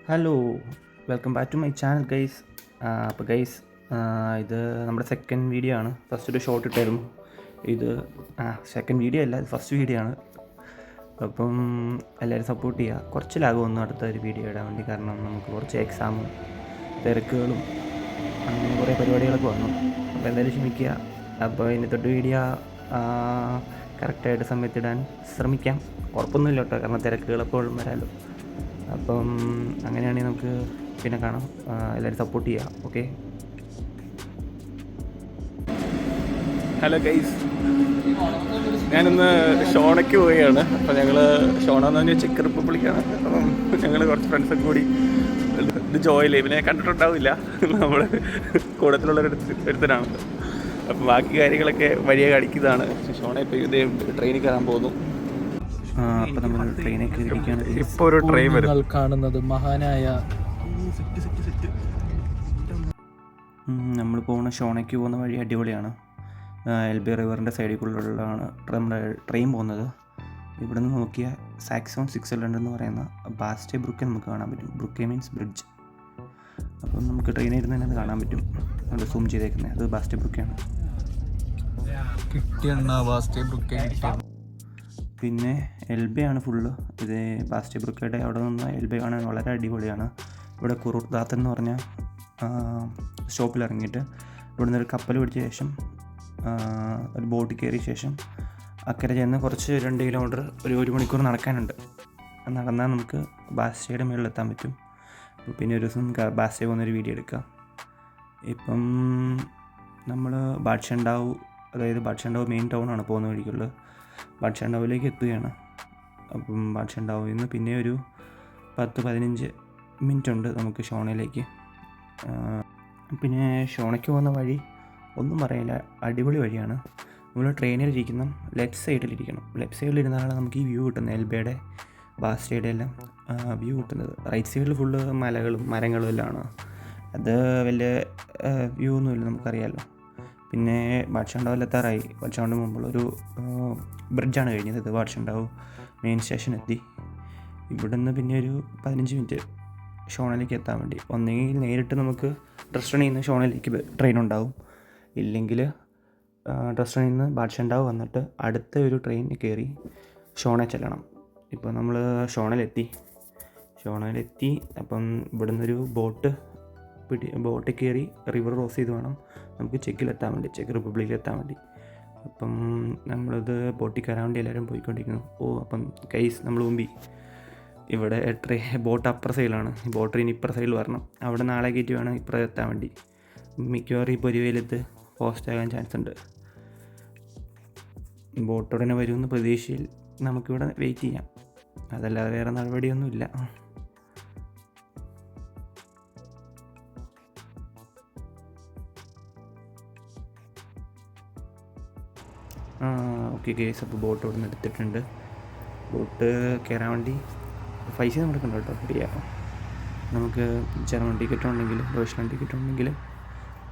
Hello, welcome back to my channel guys. അപ്പോൾ guys, ഇത് നമ്മുടെ സെക്കൻഡ് വീഡിയോ ആണ്. ഫസ്റ്റ് ഒരു ഷോർട്ട് ഇട്ടായിരുന്നു. ഇത് സെക്കൻഡ് വീഡിയോ അല്ല, ഇത് ഫസ്റ്റ് വീഡിയോ ആണ്. അപ്പം എല്ലാവരും സപ്പോർട്ട് ചെയ്യുക. കുറച്ച് ലാഗമൊന്നും അടുത്ത ഒരു വീഡിയോ ഇടാൻ വേണ്ടി, കാരണം നമുക്ക് കുറച്ച് എക്സാമും തിരക്കുകളും അങ്ങനെ കുറേ പരിപാടികളൊക്കെ വന്നു. അപ്പോൾ എന്തായാലും ക്ഷമിക്കുക. അപ്പോൾ ഇനി തൊട്ട് വീഡിയോ കറക്റ്റായിട്ട് സമയത്തിടാൻ ശ്രമിക്കാം. ഉറപ്പൊന്നുമില്ല കേട്ടോ, കാരണം തിരക്കുകളെപ്പോഴും വരാമല്ലോ. അപ്പം അങ്ങനെയാണെങ്കിൽ നമുക്ക് പിന്നെ കാണാം. എല്ലാവരും സപ്പോർട്ട് ചെയ്യുക. ഓക്കെ, ഹലോ ഗൈസ്, ഞാനിന്ന് ഷോണയ്ക്ക് പോവുകയാണ്. അപ്പോൾ ഞങ്ങൾ ഷോണ എന്ന് പറഞ്ഞാൽ ചെക്ക് റിപ്പബ്ലിക്കാണ്. അപ്പം ഞങ്ങൾ കുറച്ച് ഫ്രണ്ട്സൊക്കെ കൂടി ഇത് ജോയിൽ ഇവനെ കണ്ടിട്ടുണ്ടാവില്ല, നമ്മൾ കൂടത്തിലുള്ളൊരുത്തരാണ്. അപ്പം ബാക്കി കാര്യങ്ങളൊക്കെ വഴിയെ കാണിക്കുന്നതാണ്. ഷോണ ഇപ്പോൾ ഇതേ ട്രെയിനിൽ കയറാൻ പോകുന്നു. അപ്പോൾ നമ്മൾ ട്രെയിനിൽ കയറിയിരിക്കുകയാണ്. ഇപ്പോൾ ഒരു ട്രെയിൻ വരും. കാണുന്നത് മഹാനായ നമ്മൾ പോകുന്ന ഷോണയ്ക്ക് പോകുന്ന വഴി അടിപൊളിയാണ്. എൽബി റിവറിൻ്റെ സൈഡിൽ കൂടെയുള്ളതാണ് നമ്മുടെ ട്രെയിൻ പോകുന്നത്. ഇവിടെ നിന്ന് നോക്കിയാൽ സാക്സോൺ സ്വിറ്റ്സർലൻഡ് എന്ന് പറയുന്ന ബാസ്റ്റേ ബ്രുക്കെ നമുക്ക് കാണാൻ പറ്റും. ബ്രുക്കെ മീൻസ് ബ്രിഡ്ജ്. അപ്പം നമുക്ക് ട്രെയിനിൽ ഇരുന്ന് തന്നെ അത് കാണാൻ പറ്റും. അത് സൂം ചെയ്തേക്കുന്നത് അത് ബാസ്റ്റേ ബ്രുക്കെയാണ്. പിന്നെ എൽബയാണ് ഫുള്ള്. ഇത് ബാസ്റ്റേ ബ്രുക്കയുടെ അവിടെ നിന്ന് എൽബെ കാണാൻ വളരെ അടിപൊളിയാണ്. ഇവിടെ കുറുദാത്ത് എന്ന് പറഞ്ഞ സ്റ്റോപ്പിൽ ഇറങ്ങിയിട്ട് ഇവിടെ നിന്നൊരു കപ്പൽ പിടിച്ച ശേഷം ഒരു ബോട്ടിൽ കയറിയ ശേഷം അക്കരെ ചെന്ന് കുറച്ച് 2 കിലോമീറ്റർ ഒരു മണിക്കൂർ നടക്കാനുണ്ട്. നടന്നാൽ നമുക്ക് ബാസ്റ്റയുടെ മുകളിലെത്താൻ പറ്റും. പിന്നെ ഒരു ദിവസം ബാസ്റ്റേ പോകുന്നൊരു വീഡിയോ എടുക്കാം. ഇപ്പം നമ്മൾ ബാഡ്ഷൻഡാവ്, അതായത് ബാഡ്ഷൻഡാവ് മെയിൻ ടൗണാണ് പോകുന്ന വഴിക്കുള്ളത്. ബാഡ്ഷൻഡാവിലേക്ക് എത്തുകയാണ്. അപ്പം ബാഡ്ഷൻഡാവിൽ നിന്ന് പിന്നെ ഒരു 10-15 മിനിറ്റ് ഉണ്ട് നമുക്ക് ഷോണയിലേക്ക്. പിന്നെ ഷോണയ്ക്ക് പോകുന്ന വഴി ഒന്നും പറയില്ല, അടിപൊളി വഴിയാണ്. നമ്മൾ ട്രെയിനിലിരിക്കുന്ന ലെഫ്റ്റ് സൈഡിലിരിക്കണം. ലെഫ്റ്റ് സൈഡിലിരുന്നാലാണ് നമുക്ക് ഈ വ്യൂ കിട്ടുന്നത്, എൽബയുടെ ബാസ്റ്റയുടെ എല്ലാം വ്യൂ കിട്ടുന്നത്. റൈറ്റ് സൈഡിൽ ഫുള്ള് മലകളും മരങ്ങളും എല്ലാമാണ്. അത് വലിയ വ്യൂ ഒന്നുമില്ല, നമുക്കറിയാമല്ലോ. പിന്നെ ബാഡ്ഷൻഡാവിലെത്താറായി. ബാഡ്ഷൻഡാവിന് മുമ്പുള്ളൊരു ബ്രിഡ്ജാണ് കഴിഞ്ഞത്. ഇത് ബാഡ്ഷൻഡാവ് മെയിൻ സ്റ്റേഷൻ എത്തി. ഇവിടുന്ന് പിന്നെ ഒരു 15 മിനിറ്റ് ഷോണയിലേക്ക് എത്താൻ വേണ്ടി. ഒന്നെങ്കിൽ നേരിട്ട് നമുക്ക് ഡ്രസ്റ്റണിൽ നിന്ന് ഷോണയിലേക്ക് ട്രെയിൻ ഉണ്ടാവും, ഇല്ലെങ്കിൽ ഡ്രസ്റ്റണിൽ നിന്ന് ബാഡ്ഷൻഡാവ് വന്നിട്ട് അടുത്ത ഒരു ട്രെയിനിൽ കയറി ഷോണയിൽ ചെല്ലണം. ഇപ്പോൾ നമ്മൾ ഷോണയിലെത്തി. അപ്പം ഇവിടുന്നൊരു ബോട്ട് കയറി റിവർ ക്രോസ് ചെയ്ത് വേണം നമുക്ക് ചെക്കിലെത്താൻ വേണ്ടി, ചെക്ക് റിപ്പബ്ലിക്കിലെത്താൻ വേണ്ടി. അപ്പം നമ്മളിത് ബോട്ടിൽ കയറാൻ വേണ്ടി എല്ലാവരും പോയിക്കൊണ്ടിരിക്കുന്നു. അപ്പം കൈസ് നമ്മൾ മുമ്പി ഇവിടെ ബോട്ട് അപ്പുറ സൈഡിലാണ്. ഈ ബോട്ട് ട്രെയിൻ ഇപ്പുറ സൈഡിൽ വരണം. അവിടെ നാളെ കയറ്റി വേണം ഇപ്പുറം എത്താൻ വേണ്ടി. മിക്കവാറും ഇപ്പോൾ ഒരു വെയിലത്ത് പോസ്റ്റ് ആകാൻ ചാൻസ് ഉണ്ട്. ബോട്ട് ഉടനെ വരുമെന്ന് പ്രതീക്ഷയിൽ നമുക്കിവിടെ വെയിറ്റ് ചെയ്യാം. അതല്ലാതെ വേറെ നടപടിയൊന്നുമില്ല. ഓക്കെ ഗേസ്, അപ്പോൾ ബോട്ട് ഇവിടെ നിന്ന് എടുത്തിട്ടുണ്ട്. ബോട്ട് കയറാൻ വേണ്ടി പൈസ കൊടുക്കണ്ട കേട്ടോ, ഫ്രീ ആക്കാം. നമുക്ക് ജർമ്മൻ ടിക്കറ്റ് ഉണ്ടെങ്കിൽ റോഷ്യൻ ടിക്കറ്റ് ഉണ്ടെങ്കിൽ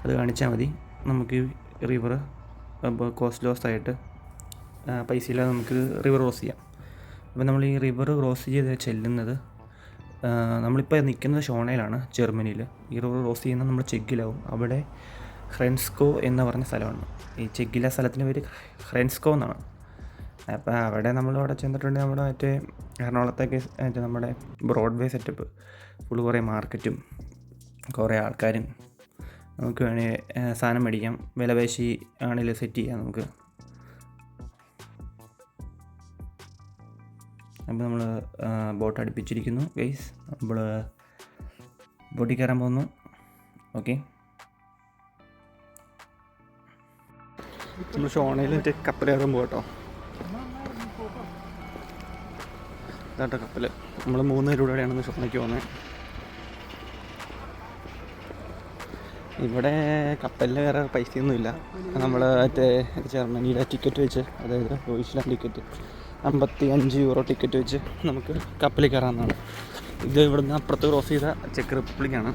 അത് കാണിച്ചാൽ മതി. നമുക്ക് റിവർ കോസ്റ്റ് ലോസ് ആയിട്ട് പൈസ ഇല്ലാതെ നമുക്ക് റിവർ ക്രോസ് ചെയ്യാം. അപ്പോൾ നമ്മൾ ഈ റിവർ ക്രോസ് ചെയ്ത് ചെല്ലുന്നത്, നമ്മളിപ്പോൾ നിൽക്കുന്നത് ഷോണയിലാണ്, ജർമ്മനിയിൽ. ഈ റിവർ ക്രോസ് ചെയ്യുന്നത് നമ്മൾ ചെക്കിലാവും. അവിടെ ഹ്രെൻസ്കോ എന്ന് പറഞ്ഞ സ്ഥലമാണ്. ഈ ചെക്കില സ്ഥലത്തിൻ്റെ പേര് ഹ്രെൻസ്കോ എന്നാണ്. അപ്പോൾ അവിടെ നമ്മളവിടെ ചെന്നിട്ടുണ്ടെങ്കിൽ നമ്മുടെ മറ്റേ എറണാകുളത്തേക്ക് നമ്മുടെ ബ്രോഡ്വേ സെറ്റപ്പ് ഫുള്ള് കുറേ മാർക്കറ്റും കുറേ ആൾക്കാരും, നമുക്ക് വേണമെങ്കിൽ സാധനം മേടിക്കാം. വില പേശി ആണെങ്കിൽ സെറ്റ് ചെയ്യാം നമുക്ക്. അപ്പോൾ നമ്മൾ ബോട്ട് അടുപ്പിച്ചിരിക്കുന്നു ഗൈസ്. നമ്മൾ ബോട്ടിൽ കയറാൻ പോകുന്നു. ഓക്കെ, നമ്മൾ ഷോണയിൽ കപ്പൽ കയറാൻ പോകട്ടോ. ഇതാട്ടോ കപ്പൽ. നമ്മൾ 3 പേരുടെയാണ് ഷോണയ്ക്ക് പോകുന്നത്. ഇവിടെ കപ്പലിൽ വേറെ പൈസയൊന്നുമില്ല. നമ്മൾ മറ്റേ ജർമ്മനിയുടെ ടിക്കറ്റ് വെച്ച്, അതായത് റോയിസ്ലാൻഡ് ടിക്കറ്റ് 55 യൂറോ ടിക്കറ്റ് വെച്ച് നമുക്ക് കപ്പലിൽ കയറാമെന്നാണ്. ഇത് ഇവിടുന്ന് അപ്പുറത്ത് ക്രോസ് ചെയ്ത ചെക്ക് റിപ്പബ്ലിക്കാണ്.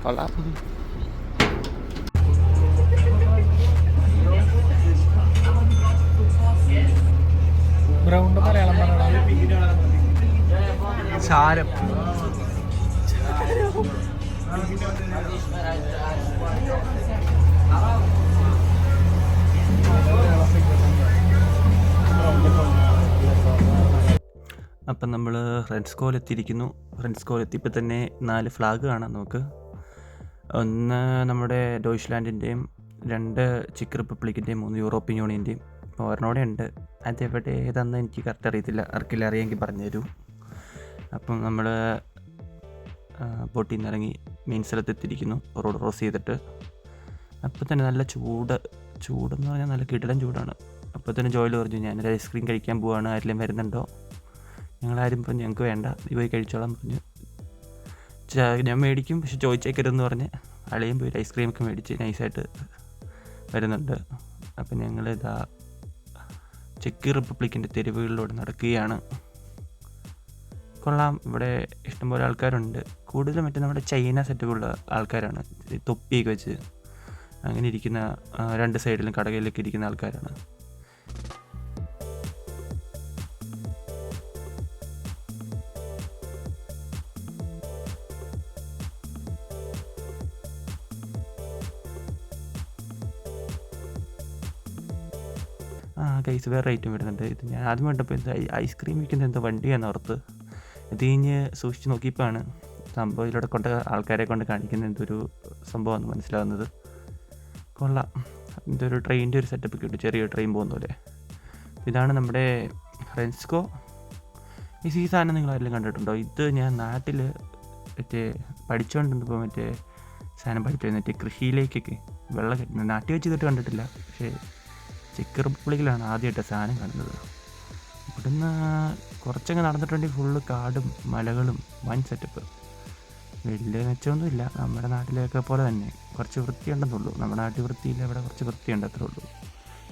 കൊള്ളാം. അണ്ടർഗ്രൗണ്ട് മലയാളം പറയണം. ചാരം. അപ്പം നമ്മൾ ഫ്രണ്ട്സ്കോയിൽ എത്തിയിരിക്കുന്നു. ഫ്രണ്ട്സ്കോയിൽ എത്തിയപ്പോൾ തന്നെ 4 ഫ്ലാഗ് കാണാം നമുക്ക്. ഒന്ന് നമ്മുടെ ഡോയ്ച്ച്ലാൻഡിൻ്റെയും, 2 ചെക്ക് റിപ്പബ്ലിക്കിൻ്റെയും, 3 യൂറോപ്യൻ യൂണിയൻ്റെയും. അപ്പോൾ ഒരെണ്ണോടെ ഉണ്ട്. അതെവിടെ ഏതാണെന്ന് എനിക്ക് കറക്റ്റ് അറിയത്തില്ല. ആർക്കെങ്കിലും അറിയാമെങ്കിൽ പറഞ്ഞു തരൂ. അപ്പം നമ്മൾ ബോട്ടിൽ നിന്ന് ഇറങ്ങി മെയിൻ സ്ഥലത്തെത്തിയിരിക്കുന്നു, റോഡ് ക്രോസ് ചെയ്തിട്ട്. അപ്പോൾ തന്നെ നല്ല ചൂടെന്ന് പറഞ്ഞാൽ നല്ല കിടിലൻ ചൂടാണ്. അപ്പോൾ തന്നെ ജോയിൽ പറഞ്ഞു, ഞാനൊരു ഐസ്ക്രീം കഴിക്കാൻ പോവാണ്, ആരെങ്കിലും വരുന്നുണ്ടോ? ഞങ്ങളാരും പറഞ്ഞു ഞങ്ങൾക്ക് വേണ്ട, നീ പോയി കഴിച്ചോളാം പറഞ്ഞു. ഞാൻ മേടിക്കും, പക്ഷെ ചോദിച്ചേക്കരുതെന്ന് പറഞ്ഞ് അളിയും പോയി ഐസ്ക്രീമൊക്കെ മേടിച്ച് നൈസായിട്ട് വരുന്നുണ്ട്. അപ്പം ഞങ്ങളിതാ ചെക്ക് റിപ്പബ്ലിക്കിൻ്റെ തെരുവുകളിലൂടെ നടക്കുകയാണ്. കൊള്ളാം, ഇവിടെ ഇഷ്ടംപോലെ ആൾക്കാരുണ്ട്. കൂടുതലും മറ്റേ നമ്മുടെ ചൈന സെറ്റപ്പുള്ള ആൾക്കാരാണ്, തൊപ്പിയൊക്കെ വെച്ച് അങ്ങനെ ഇരിക്കുന്ന 2 സൈഡിലും കടകളിലൊക്കെ ഇരിക്കുന്ന ആൾക്കാരാണ്. ഗൈസ് വേറെ ഐറ്റം വരുന്നുണ്ട്. ഇത് ഞാൻ ആദ്യം കണ്ടപ്പോൾ എന്താ ഐസ്ക്രീം വിൽക്കുന്ന എന്തോ വണ്ടിയാണെന്ന് ഓർത്ത്. ഇത് കഴിഞ്ഞ് സൂക്ഷിച്ച് നോക്കിയപ്പോഴാണ് സംഭവം ഇതിലൂടെ കൊണ്ട് ആൾക്കാരെ കൊണ്ട് കാണിക്കുന്ന എന്തൊരു സംഭവമാണ് മനസ്സിലാവുന്നത്. കൊള്ളാം, എന്തൊരു ട്രെയിനിൻ്റെ ഒരു സെറ്റപ്പ് കിട്ടും, ചെറിയൊരു ട്രെയിൻ പോകുന്ന പോലെ. ഇതാണ് നമ്മുടെ ഫ്രണ്ട്സ്കോ. ഈ സാധനം നിങ്ങൾ ആരെങ്കിലും കണ്ടിട്ടുണ്ടോ? ഇത് ഞാൻ നാട്ടിൽ മറ്റേ പഠിച്ചുകൊണ്ടിരുന്നപ്പോൾ മറ്റേ സാധനം പഠിച്ചിരുന്നു, മറ്റേ കൃഷിയിലേക്കൊക്കെ വെള്ളം കെട്ടുന്നത്. നാട്ടിൽ വെച്ച് ഇതൊട്ട് കണ്ടിട്ടില്ല, പക്ഷേ ചെക്ക് റിപ്പബ്ലിക്കിലാണ് ആദ്യമായിട്ട് സാധനം കാണുന്നത്. ഇവിടുന്ന് കുറച്ചങ്ങ് നടന്നിട്ടുണ്ടെങ്കിൽ ഫുള്ള് കാടും മലകളും വൻ സെറ്റപ്പ്. വലിയ മെച്ചമൊന്നുമില്ല, നമ്മുടെ നാട്ടിലൊക്കെ പോലെ തന്നെ. കുറച്ച് വൃത്തിയുണ്ടെന്നുള്ളൂ. നമ്മുടെ നാട്ടിൽ വൃത്തിയില്ല, ഇവിടെ കുറച്ച് വൃത്തിയുണ്ട്, അത്രേ ഉള്ളൂ.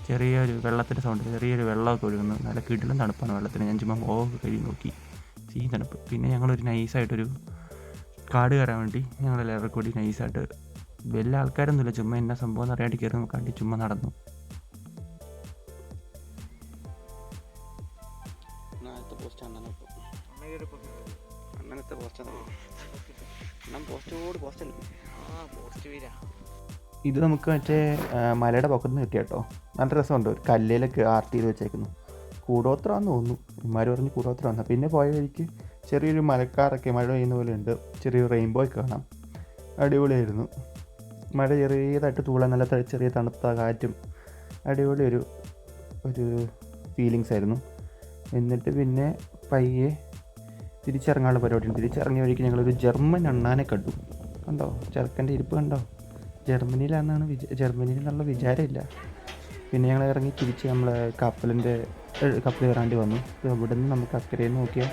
ചെറിയൊരു വെള്ളത്തിൻ്റെ സൗണ്ട്, ചെറിയൊരു വെള്ളമൊക്കെ ഒഴുകുന്നു. നല്ല കിടിലം തണുപ്പാണ് വെള്ളത്തിന്. ഞാൻ ചുമ്മാ മുഖമൊക്കെ കഴുകി നോക്കി, തണുപ്പ്. പിന്നെ ഞങ്ങളൊരു നൈസായിട്ടൊരു കാട് കയറാൻ വേണ്ടി ഞങ്ങളെല്ലാവരും കൂടി നൈസായിട്ട്, വലിയ ആൾക്കാരൊന്നുമില്ല, ചുമ്മാ എന്നാ സംഭവം എന്ന് അറിയാണ്ട് കയറി നോക്കാണ്ടി ചുമ്മാ നടന്നു. ഇത് നമുക്ക് മറ്റേ മലയുടെ പൊക്കത്ത് നിന്ന് കിട്ടിയ കേട്ടോ. നല്ല രസമുണ്ട്. ഒരു കല്ലിലൊക്കെ ആർട്ട് ചെയ്ത് വെച്ചേക്കുന്നു. കൂടോത്രമാണെന്ന് തോന്നുന്നു. ഇമാർ പറഞ്ഞ് കൂടോത്രമാണ്. പിന്നെ പോയ വഴിക്ക് ചെറിയൊരു മഴക്കാറൊക്കെ മഴ പെയ്യുന്ന പോലെ ഉണ്ട്. ചെറിയൊരു റെയിൻബോ ഒക്കെ കാണാം. അടിപൊളിയായിരുന്നു. മഴ ചെറിയതായിട്ട് തൂളാൻ, നല്ല ചെറിയ തണുത്ത കാറ്റും, അടിപൊളി ഒരു ഫീലിങ്സ് ആയിരുന്നു. എന്നിട്ട് പിന്നെ പയ്യെ തിരിച്ചിറങ്ങാനുള്ള പരിപാടിയുണ്ട്. തിരിച്ചിറങ്ങിയ വഴിക്ക് ഞങ്ങളൊരു ജർമ്മൻ അണ്ണാനെ കണ്ടു. കണ്ടോ ചെറുക്കൻ്റെ ഇരിപ്പ് കണ്ടോ? ജർമ്മനിയിലെന്നുള്ള വിചാരമില്ല. പിന്നെ ഞങ്ങൾ ഇറങ്ങി തിരിച്ച് നമ്മൾ കപ്പൽ കയറാണ്ടി വന്നു. ഇവിടെ നിന്ന് നമുക്ക് അക്കരയിൽ നിന്ന് നോക്കിയാൽ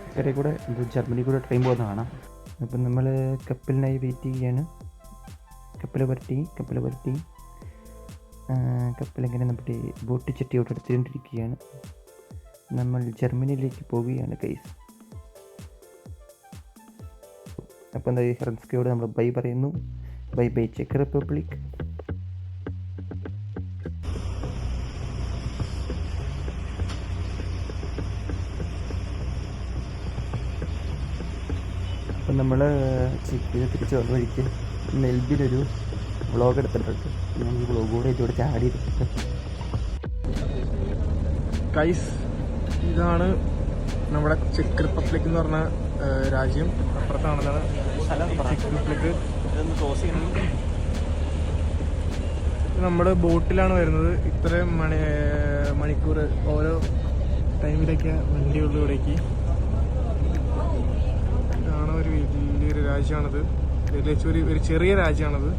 അക്കരെ കൂടെ ജർമ്മനി കൂടെ ട്രെയിൻ പോകുന്ന കാണാം. അപ്പം നമ്മൾ കപ്പലിനായി വെയിറ്റ് ചെയ്യുകയാണ്. കപ്പൽ പുരട്ടി കപ്പലിങ്ങനെ നമ്മുടെ ബോട്ട് ചട്ടിയോട്ട് എടുത്തുകൊണ്ടിരിക്കുകയാണ്. നമ്മൾ ജർമ്മനിയിലേക്ക് പോവുകയാണ് ഗൈസ്. അപ്പോൾ എന്താ, ഈ ഫ്രണ്ട്സ്കയോട് നമ്മൾ ബൈ പറയുന്നു. ബൈ ബൈ ചെക്ക് റിപ്പബ്ലിക്. അപ്പം നമ്മൾ ചെക്കിന് തിരിച്ച് വന്ന വഴിക്ക് മെൽബിലൊരു വ്ളോഗ് എടുത്തിട്ടുണ്ട്. ഞാൻ ഈ വ്ളോഗ് കൂടെ ഇതിലൂടെ ചാടി എടുത്തിട്ട്. ഗൈസ്, ഇതാണ് നമ്മുടെ ചെക്ക് റിപ്പബ്ലിക് എന്ന് പറഞ്ഞ രാജ്യം. അപ്പുറത്താണെന്നാണ് ചെക്ക് റിപ്പബ്ലിക്. നമ്മൾ ബോട്ടിലാണ് വരുന്നത്. ഇത്രയും മണിക്കൂർ ഓരോ ടൈമിലൊക്കെ വണ്ടിയുള്ളൂ ഇവിടേക്ക്. ഇതാണ് ഒരു വലിയൊരു രാജ്യമാണിത്. ഒരു ചെറിയ രാജ്യമാണിത്.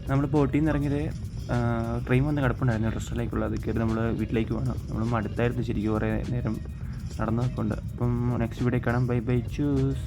നമ്മൾ ബോട്ടിൽ നിന്ന് ഇറങ്ങിയത് ട്രെയിൻ വന്ന് കിടപ്പുണ്ടായിരുന്നു റെസ്റ്റോറൻറ്റിലേക്കുള്ള. അത് കയറി നമ്മൾ വീട്ടിലേക്ക് പോകണം. നമ്മൾ മടുത്തായിരുന്നു ശരിക്കും, കുറേ നേരം നടന്നു നോക്കുന്നുണ്ട്. അപ്പം നെക്സ്റ്റ് വീഡിയോ കാണാം. Bye bye, choose.